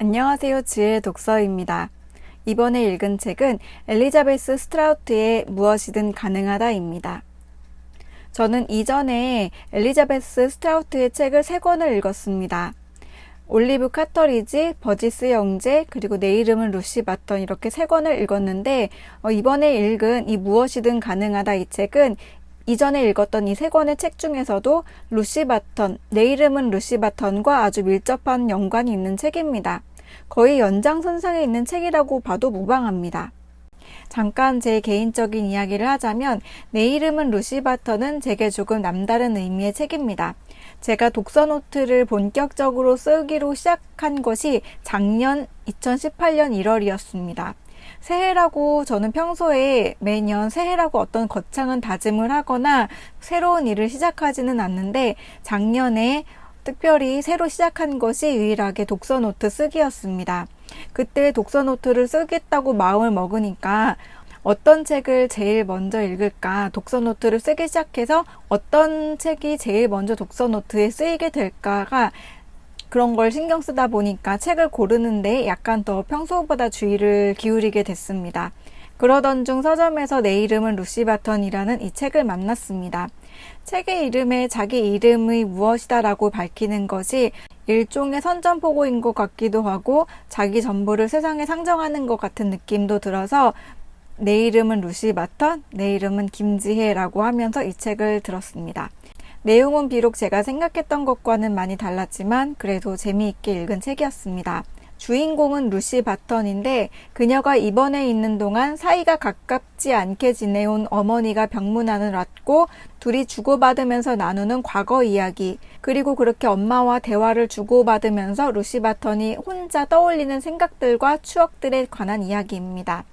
안녕하세요. 지혜의 독서입니다. 이번에 읽은 책은 엘리자베스 스트라우트의 무엇이든 가능하다입니다. 저는 이전에 엘리자베스 스트라우트의 책을 3권을 읽었습니다. 올리브 카터리지, 버지스 영재, 그리고 내 이름은 루시 바턴 이렇게 3권을 읽었는데 이번에 읽은 이 무엇이든 가능하다 이 책은 이전에 읽었던 이 3권의 책 중에서도 루시 바턴, 내 이름은 루시 바턴과 아주 밀접한 연관이 있는 책입니다. 거의 연장선상에 있는 책이라고 봐도 무방합니다. 잠깐 제 개인적인 이야기를 하자면 내 이름은 루시 바턴은 제게 조금 남다른 의미의 책입니다. 제가 독서노트를 본격적으로 쓰기로 시작한 것이 작년 2018년 1월이었습니다. 새해라고 저는 평소에 매년 새해라고 어떤 거창한 다짐을 하거나 새로운 일을 시작하지는 않는데 작년에 특별히 새로 시작한 것이 유일하게 독서노트 쓰기였습니다. 그때 독서노트를 쓰겠다고 마음을 먹으니까 어떤 책을 제일 먼저 읽을까 독서노트를 쓰기 시작해서 어떤 책이 제일 먼저 독서노트에 쓰이게 될까가 그런 걸 신경 쓰다 보니까 책을 고르는데 약간 더 평소보다 주의를 기울이게 됐습니다. 그러던 중 서점에서 내 이름은 루시 바턴이라는 이 책을 만났습니다. 책의 이름에 자기 이름의 무엇이다 라고 밝히는 것이 일종의 선전포고인 것 같기도 하고 자기 전부를 세상에 상정하는 것 같은 느낌도 들어서 내 이름은 루시 바턴, 내 이름은 김지혜라고 하면서 이 책을 들었습니다. 내용은 비록 제가 생각했던 것과는 많이 달랐지만 그래도 재미있게 읽은 책이었습니다. 주인공은 루시 바턴인데 그녀가 입원해 있는 동안 사이가 가깝지 않게 지내온 어머니가 병문안을 왔고 둘이 주고받으면서 나누는 과거 이야기 그리고 그렇게 엄마와 대화를 주고받으면서 루시 바턴이 혼자 떠올리는 생각들과 추억들에 관한 이야기입니다.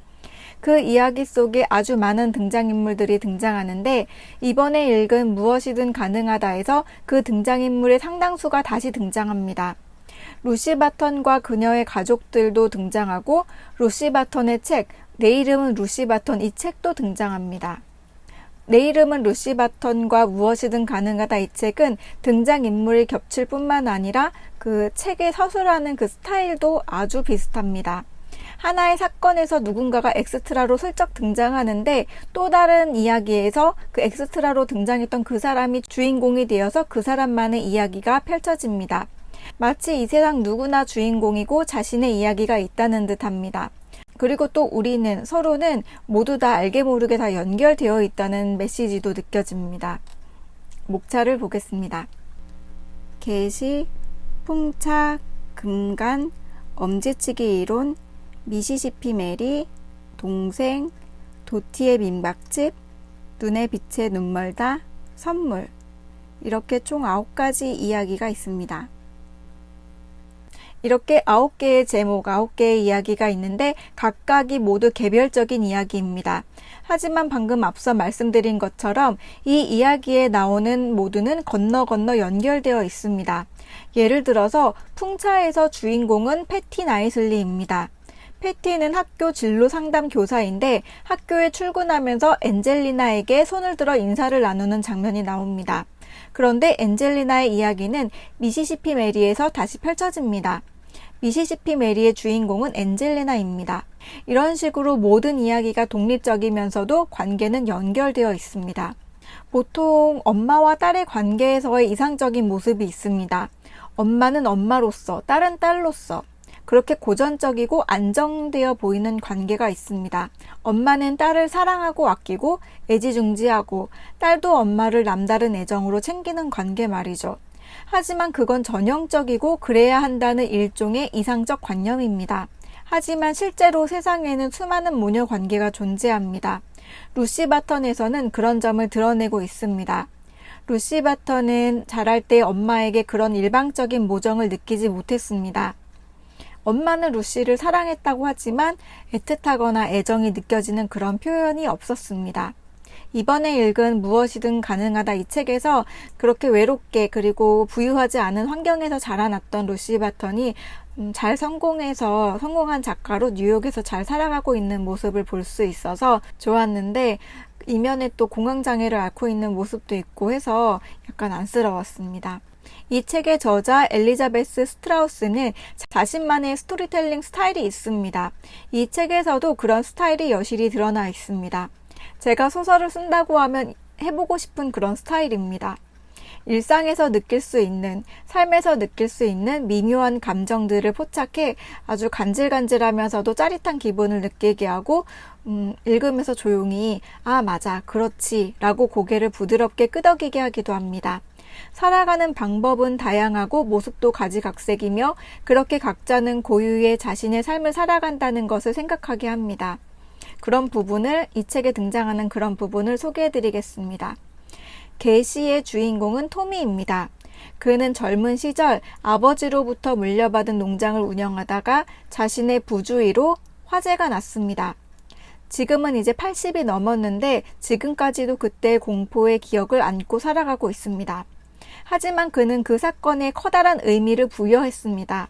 그 이야기 속에 아주 많은 등장인물들이 등장하는데 이번에 읽은 무엇이든 가능하다에서 그 등장인물의 상당수가 다시 등장합니다. 루시 바턴과 그녀의 가족들도 등장하고 루시 바턴의 책, 내 이름은 루시 바턴 이 책도 등장합니다. 내 이름은 루시 바턴과 무엇이든 가능하다 이 책은 등장인물이 겹칠 뿐만 아니라 그 책의 서술하는 그 스타일도 아주 비슷합니다. 하나의 사건에서 누군가가 엑스트라로 슬쩍 등장하는데 또 다른 이야기에서 그 엑스트라로 등장했던 그 사람이 주인공이 되어서 그 사람만의 이야기가 펼쳐집니다. 마치 이 세상 누구나 주인공이고 자신의 이야기가 있다는 듯합니다. 그리고 또 우리는 서로는 모두 다 알게 모르게 다 연결되어 있다는 메시지도 느껴집니다. 목차를 보겠습니다. 계시, 풍차, 금간, 엄지치기 이론, 미시시피 메리, 동생, 도티의 민박집, 눈에 빛의 눈멀다, 선물 이렇게 총 9가지 이야기가 있습니다. 이렇게 9개의 제목, 9개의 이야기가 있는데 각각이 모두 개별적인 이야기입니다. 하지만 방금 앞서 말씀드린 것처럼 이 이야기에 나오는 모두는 건너 연결되어 있습니다. 예를 들어서 풍차에서 주인공은 패티 나이슬리입니다. 패티는 학교 진로 상담 교사인데 학교에 출근하면서 엔젤리나에게 손을 들어 인사를 나누는 장면이 나옵니다. 그런데 엔젤리나의 이야기는 미시시피 메리에서 다시 펼쳐집니다. 미시시피 메리의 주인공은 엔젤리나입니다. 이런 식으로 모든 이야기가 독립적이면서도 관계는 연결되어 있습니다. 보통 엄마와 딸의 관계에서의 이상적인 모습이 있습니다. 엄마는 엄마로서, 딸은 딸로서 그렇게 고전적이고 안정되어 보이는 관계가 있습니다. 엄마는 딸을 사랑하고 아끼고 애지중지하고 딸도 엄마를 남다른 애정으로 챙기는 관계 말이죠. 하지만 그건 전형적이고 그래야 한다는 일종의 이상적 관념입니다. 하지만 실제로 세상에는 수많은 모녀 관계가 존재합니다. 루시 바턴에서는 그런 점을 드러내고 있습니다. 루시 바턴은 자랄 때 엄마에게 그런 일방적인 모정을 느끼지 못했습니다. 엄마는 루시를 사랑했다고 하지만 애틋하거나 애정이 느껴지는 그런 표현이 없었습니다. 이번에 읽은 무엇이든 가능하다 이 책에서 그렇게 외롭게 그리고 부유하지 않은 환경에서 자라났던 루시 바턴이 잘 성공한 작가로 뉴욕에서 잘 살아가고 있는 모습을 볼 수 있어서 좋았는데 이면에 또 공황장애를 앓고 있는 모습도 있고 해서 약간 안쓰러웠습니다. 이 책의 저자 엘리자베스 스트라우스는 자신만의 스토리텔링 스타일이 있습니다. 이 책에서도 그런 스타일이 여실히 드러나 있습니다. 제가 소설을 쓴다고 하면 해보고 싶은 그런 스타일입니다. 일상에서 느낄 수 있는, 삶에서 느낄 수 있는 미묘한 감정들을 포착해 아주 간질간질하면서도 짜릿한 기분을 느끼게 하고 읽으면서 조용히 아 맞아 그렇지 라고 고개를 부드럽게 끄덕이게 하기도 합니다. 살아가는 방법은 다양하고 모습도 가지각색이며 그렇게 각자는 고유의 자신의 삶을 살아간다는 것을 생각하게 합니다. 그런 부분을 이 책에 등장하는 그런 부분을 소개해드리겠습니다. 계시의 주인공은 토미입니다. 그는 젊은 시절 아버지로부터 물려받은 농장을 운영하다가 자신의 부주의로 화재가 났습니다. 지금은 이제 80이 넘었는데 지금까지도 그때의 공포의 기억을 안고 살아가고 있습니다. 하지만 그는 그 사건에 커다란 의미를 부여했습니다.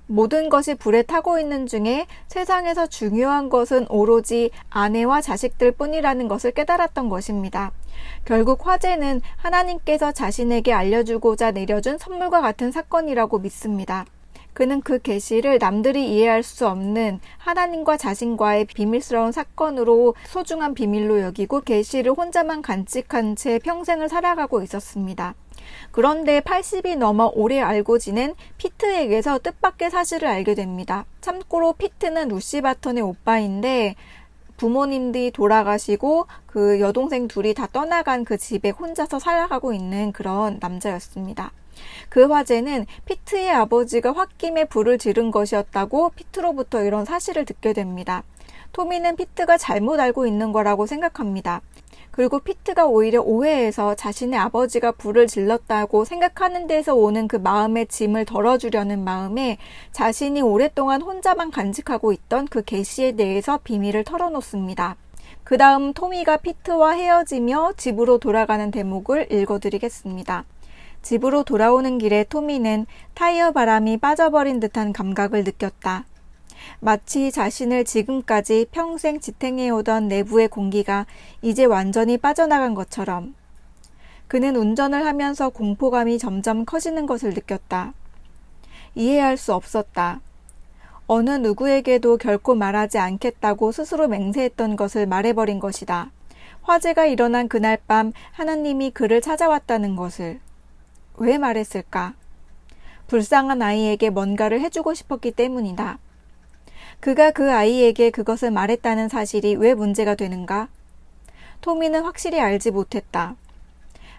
모든 것이 불에 타고 있는 중에 세상에서 중요한 것은 오로지 아내와 자식들 뿐이라는 것을 깨달았던 것입니다. 결국 화재는 하나님께서 자신에게 알려주고자 내려준 선물과 같은 사건이라고 믿습니다. 그는 그 계시를 남들이 이해할 수 없는 하나님과 자신과의 비밀스러운 사건으로 소중한 비밀로 여기고 계시를 혼자만 간직한 채 평생을 살아가고 있었습니다. 그런데 80이 넘어 오래 알고 지낸 피트에게서 뜻밖의 사실을 알게 됩니다. 참고로 피트는 루시 바턴의 오빠인데 부모님들이 돌아가시고 그 여동생 둘이 다 떠나간 그 집에 혼자서 살아가고 있는 그런 남자였습니다. 그 화재는 피트의 아버지가 홧김에 불을 지른 것이었다고 피트로부터 이런 사실을 듣게 됩니다. 토미는 피트가 잘못 알고 있는 거라고 생각합니다. 그리고 피트가 오히려 오해해서 자신의 아버지가 불을 질렀다고 생각하는 데서 오는 그 마음의 짐을 덜어주려는 마음에 자신이 오랫동안 혼자만 간직하고 있던 그 계시에 대해서 비밀을 털어놓습니다. 그 다음 토미가 피트와 헤어지며 집으로 돌아가는 대목을 읽어드리겠습니다. 집으로 돌아오는 길에 토미는 타이어 바람이 빠져버린 듯한 감각을 느꼈다. 마치 자신을 지금까지 평생 지탱해오던 내부의 공기가 이제 완전히 빠져나간 것처럼. 그는 운전을 하면서 공포감이 점점 커지는 것을 느꼈다. 이해할 수 없었다. 어느 누구에게도 결코 말하지 않겠다고 스스로 맹세했던 것을 말해버린 것이다. 화재가 일어난 그날 밤 하나님이 그를 찾아왔다는 것을. 왜 말했을까? 불쌍한 아이에게 뭔가를 해주고 싶었기 때문이다. 그가 그 아이에게 그것을 말했다는 사실이 왜 문제가 되는가? 토미는 확실히 알지 못했다.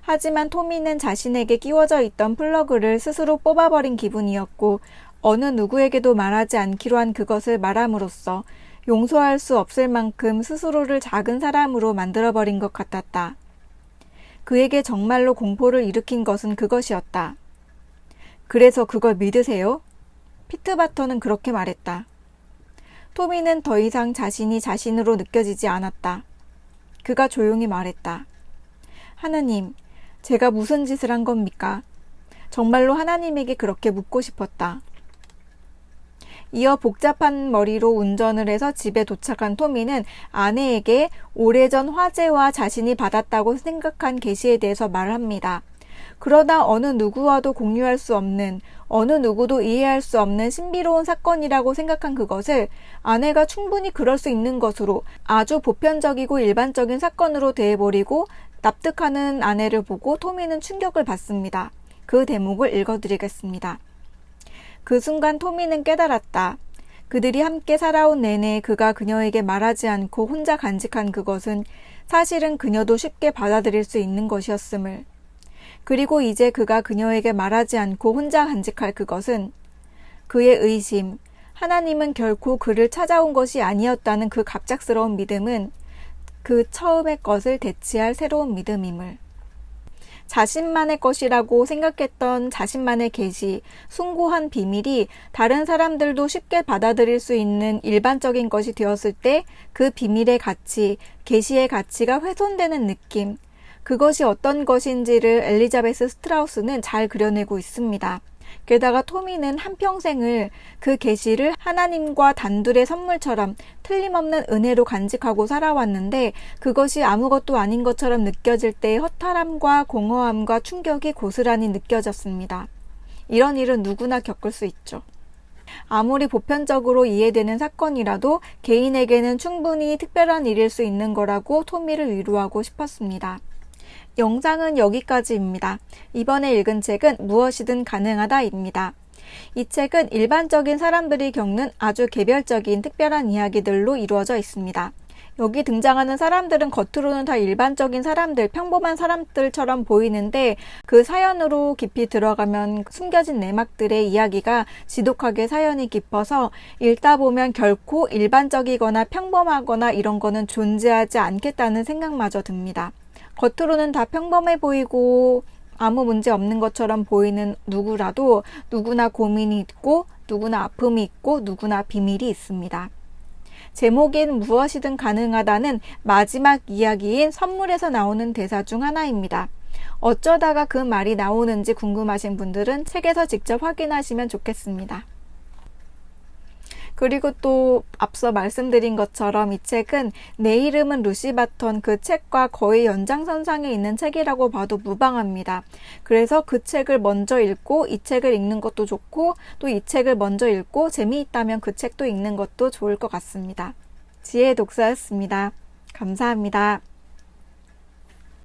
하지만 토미는 자신에게 끼워져 있던 플러그를 스스로 뽑아버린 기분이었고 어느 누구에게도 말하지 않기로 한 그것을 말함으로써 용서할 수 없을 만큼 스스로를 작은 사람으로 만들어버린 것 같았다. 그에게 정말로 공포를 일으킨 것은 그것이었다. 그래서 그걸 믿으세요? 피트 바터는 그렇게 말했다. 토미는 더 이상 자신이 자신으로 느껴지지 않았다. 그가 조용히 말했다. 하나님, 제가 무슨 짓을 한 겁니까? 정말로 하나님에게 그렇게 묻고 싶었다. 이어 복잡한 머리로 운전을 해서 집에 도착한 토미는 아내에게 오래전 화재와 자신이 받았다고 생각한 계시에 대해서 말합니다. 그러다 어느 누구와도 공유할 수 없는, 어느 누구도 이해할 수 없는 신비로운 사건이라고 생각한 그것을 아내가 충분히 그럴 수 있는 것으로 아주 보편적이고 일반적인 사건으로 대해버리고 납득하는 아내를 보고 토미는 충격을 받습니다. 그 대목을 읽어드리겠습니다. 그 순간 토미는 깨달았다. 그들이 함께 살아온 내내 그가 그녀에게 말하지 않고 혼자 간직한 그것은 사실은 그녀도 쉽게 받아들일 수 있는 것이었음을. 그리고 이제 그가 그녀에게 말하지 않고 혼자 간직할 그것은 그의 의심, 하나님은 결코 그를 찾아온 것이 아니었다는 그 갑작스러운 믿음은 그 처음의 것을 대체할 새로운 믿음임을. 자신만의 것이라고 생각했던 자신만의 계시, 숭고한 비밀이 다른 사람들도 쉽게 받아들일 수 있는 일반적인 것이 되었을 때 그 비밀의 가치, 계시의 가치가 훼손되는 느낌, 그것이 어떤 것인지를 엘리자베스 스트라우스는 잘 그려내고 있습니다. 게다가 토미는 한평생을 그 계시를 하나님과 단둘의 선물처럼 틀림없는 은혜로 간직하고 살아왔는데 그것이 아무것도 아닌 것처럼 느껴질 때의 허탈함과 공허함과 충격이 고스란히 느껴졌습니다. 이런 일은 누구나 겪을 수 있죠. 아무리 보편적으로 이해되는 사건이라도 개인에게는 충분히 특별한 일일 수 있는 거라고 토미를 위로하고 싶었습니다. 영상은 여기까지입니다. 이번에 읽은 책은 무엇이든 가능하다입니다. 이 책은 일반적인 사람들이 겪는 아주 개별적인 특별한 이야기들로 이루어져 있습니다. 여기 등장하는 사람들은 겉으로는 다 일반적인 사람들, 평범한 사람들처럼 보이는데 그 사연으로 깊이 들어가면 숨겨진 내막들의 이야기가 지독하게 사연이 깊어서 읽다 보면 결코 일반적이거나 평범하거나 이런 거는 존재하지 않겠다는 생각마저 듭니다. 겉으로는 다 평범해 보이고 아무 문제 없는 것처럼 보이는 누구라도 누구나 고민이 있고 누구나 아픔이 있고 누구나 비밀이 있습니다. 제목인 무엇이든 가능하다는 마지막 이야기인 선물에서 나오는 대사 중 하나입니다. 어쩌다가 그 말이 나오는지 궁금하신 분들은 책에서 직접 확인하시면 좋겠습니다. 그리고 또 앞서 말씀드린 것처럼 이 책은 내 이름은 루시 바턴 그 책과 거의 연장선상에 있는 책이라고 봐도 무방합니다. 그래서 그 책을 먼저 읽고 이 책을 읽는 것도 좋고 또 이 책을 먼저 읽고 재미있다면 그 책도 읽는 것도 좋을 것 같습니다. 지혜의 독서였습니다. 감사합니다.